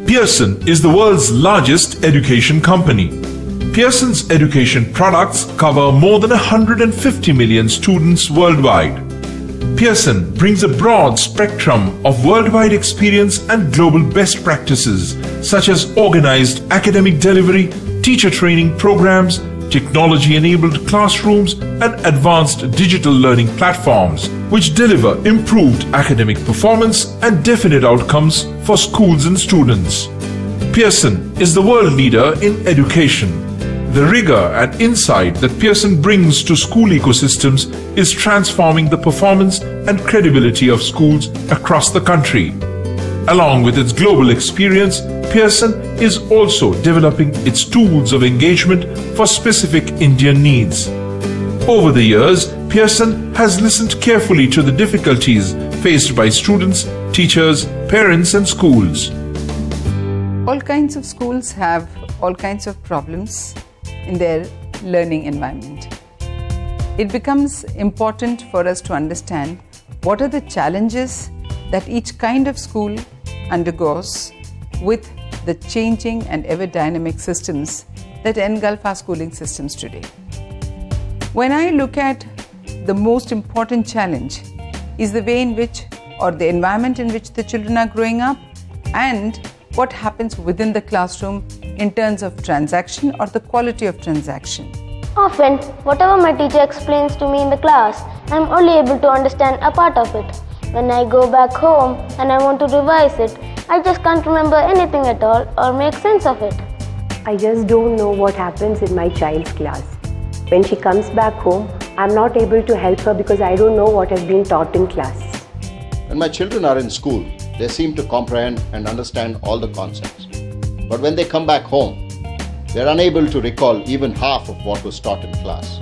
Pearson is the world's largest education company. Pearson's education products cover more than 150 million students worldwide. Pearson brings a broad spectrum of worldwide experience and global best practices, such as organized academic delivery, teacher training programs, technology-enabled classrooms, and advanced digital learning platforms, which deliver improved academic performance and definite outcomes for schools and students. Pearson is the world leader in education. The rigor and insight that Pearson brings to school ecosystems is transforming the performance and credibility of schools across the country. Along with its global experience, Pearson is also developing its tools of engagement for specific Indian needs. Over the years, Pearson has listened carefully to the difficulties faced by students, teachers, parents, and schools. All kinds of schools have all kinds of problems in their learning environment. It becomes important for us to understand what are the challenges that each kind of school undergoes with the changing and ever dynamic systems that engulf our schooling systems today. When I look at the most important challenge is the way in which, or the environment in which the children are growing up, and what happens within the classroom in terms of transaction or the quality of transaction. Often, whatever my teacher explains to me in the class, I am only able to understand a part of it. When I go back home and I want to revise it, I just can't remember anything at all or make sense of it. I just don't know what happens in my child's class. When she comes back home, I'm not able to help her because I don't know what has been taught in class. When my children are in school, they seem to comprehend and understand all the concepts. But when they come back home, they're unable to recall even half of what was taught in class.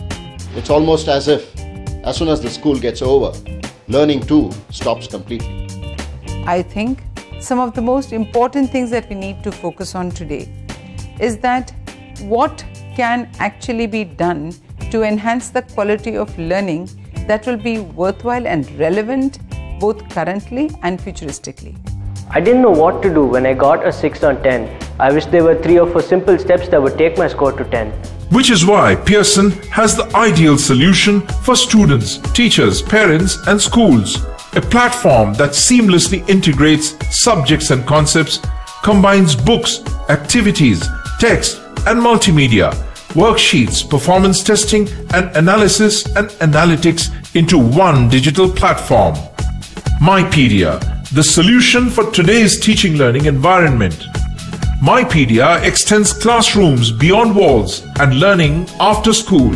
It's almost as if, as soon as the school gets over, learning too stops completely. I think some of the most important things that we need to focus on today is that what can actually be done to enhance the quality of learning that will be worthwhile and relevant both currently and futuristically. I didn't know what to do when I got a 6 on 10. I wish there were 3 or 4 simple steps that would take my score to 10. Which is why Pearson has the ideal solution for students, teachers, parents, and schools. A platform that seamlessly integrates subjects and concepts, combines books, activities, text, and multimedia, worksheets, performance testing, and analysis and analytics into one digital platform. Mipaideia, the solution for today's teaching learning environment. Mipaideia extends classrooms beyond walls and learning after school.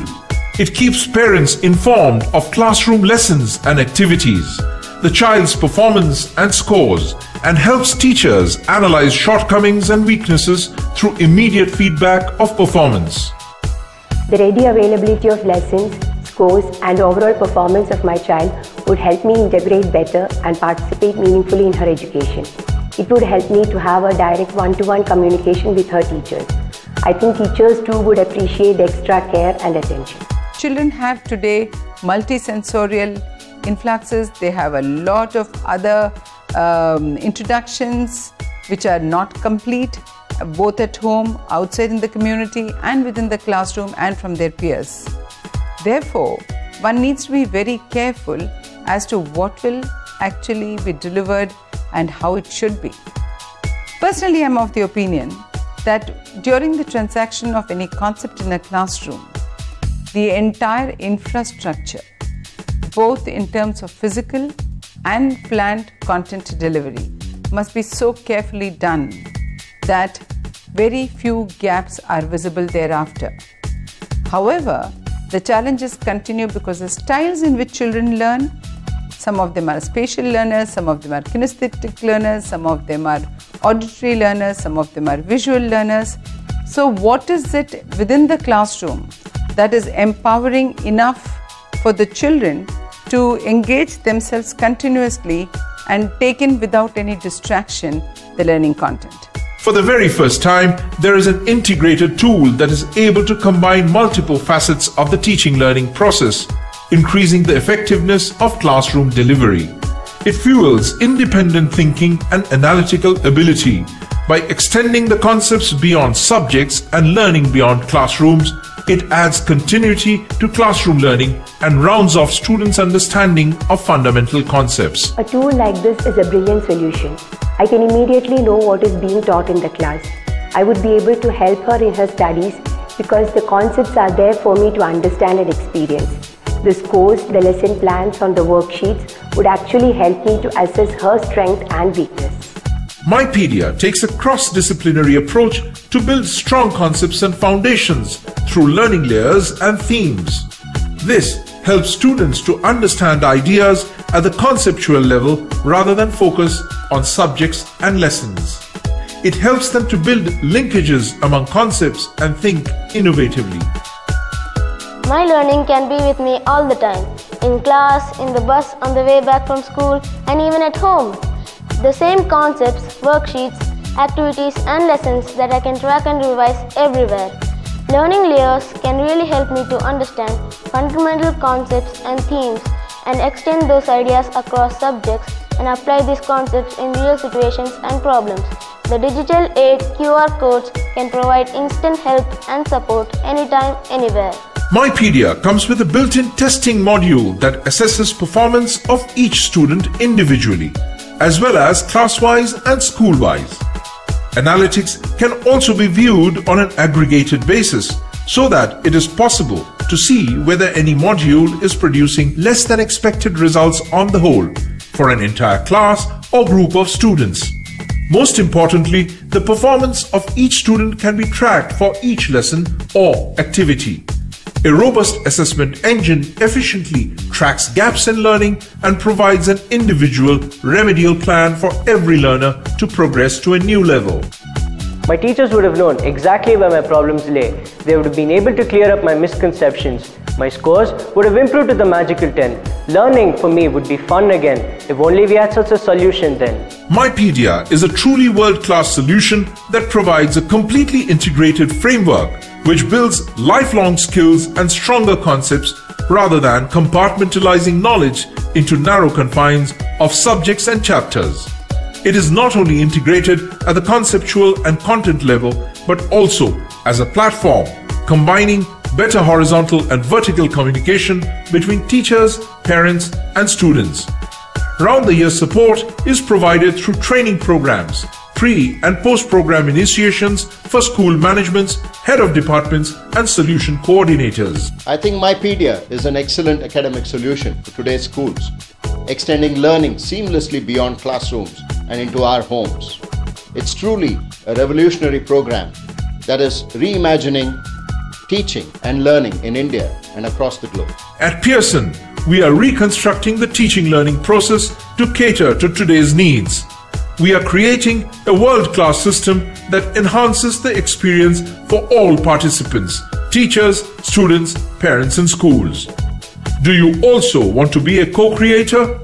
It keeps parents informed of classroom lessons and activities, the child's performance and scores, and helps teachers analyze shortcomings and weaknesses through immediate feedback of performance. The ready availability of lessons, scores, and overall performance of my child would help me integrate better and participate meaningfully in her education. It would help me to have a direct one-to-one communication with her teachers. I think teachers too would appreciate the extra care and attention. Children have today multisensorial influxes. They have a lot of other introductions which are not complete, both at home, outside in the community, and within the classroom and from their peers. Therefore, one needs to be very careful as to what will actually be delivered and how it should be. Personally, I am of the opinion that during the transaction of any concept in a classroom, the entire infrastructure, both in terms of physical and planned content delivery, must be so carefully done that very few gaps are visible thereafter. However, the challenges continue because the styles in which children learn, some of them are spatial learners, some of them are kinesthetic learners, some of them are auditory learners, some of them are visual learners. So what is it within the classroom that is empowering enough for the children to engage themselves continuously and take in without any distraction the learning content? For the very first time, there is an integrated tool that is able to combine multiple facets of the teaching learning process, increasing the effectiveness of classroom delivery. It fuels independent thinking and analytical ability, By extending the concepts beyond subjects and learning beyond classrooms, it adds continuity to classroom learning and rounds off students' understanding of fundamental concepts. A tool like this is a brilliant solution. I can immediately know what is being taught in the class. I would be able to help her in her studies because the concepts are there for me to understand and experience. The scores, the lesson plans on the worksheets would actually help me to assess her strength and weakness. Mipaideia takes a cross-disciplinary approach to build strong concepts and foundations through learning layers and themes. This helps students to understand ideas at the conceptual level rather than focus on subjects and lessons. It helps them to build linkages among concepts and think innovatively. My learning can be with me all the time, in class, in the bus, on the way back from school, and even at home. The same concepts, worksheets, activities and lessons that I can track and revise everywhere. Learning layers can really help me to understand fundamental concepts and themes and extend those ideas across subjects and apply these concepts in real situations and problems. The digital aid QR codes can provide instant help and support anytime, anywhere. Mipaideia comes with a built-in testing module that assesses performance of each student individually, as well as class-wise and school-wise. Analytics can also be viewed on an aggregated basis so that it is possible to see whether any module is producing less than expected results on the whole for an entire class or group of students. Most importantly, the performance of each student can be tracked for each lesson or activity. A robust assessment engine efficiently tracks gaps in learning and provides an individual remedial plan for every learner to progress to a new level. My teachers would have known exactly where my problems lay. They would have been able to clear up my misconceptions. My scores would have improved to the magical 10. Learning for me would be fun again. If only we had such a solution then. Mipaideia is a truly world-class solution that provides a completely integrated framework which builds lifelong skills and stronger concepts rather than compartmentalizing knowledge into narrow confines of subjects and chapters. It is not only integrated at the conceptual and content level, but also as a platform combining better horizontal and vertical communication between teachers, parents, and students. Round-the-year support is provided through training programs, pre- and post-program initiations for school managements, head of departments, and solution coordinators. I think Mipaideia is an excellent academic solution for today's schools, extending learning seamlessly beyond classrooms and into our homes. It's truly a revolutionary program that is reimagining teaching and learning in India and across the globe. At Pearson, we are reconstructing the teaching learning process to cater to today's needs. We are creating a world-class system that enhances the experience for all participants, teachers, students, parents, and schools. Do you also want to be a co-creator?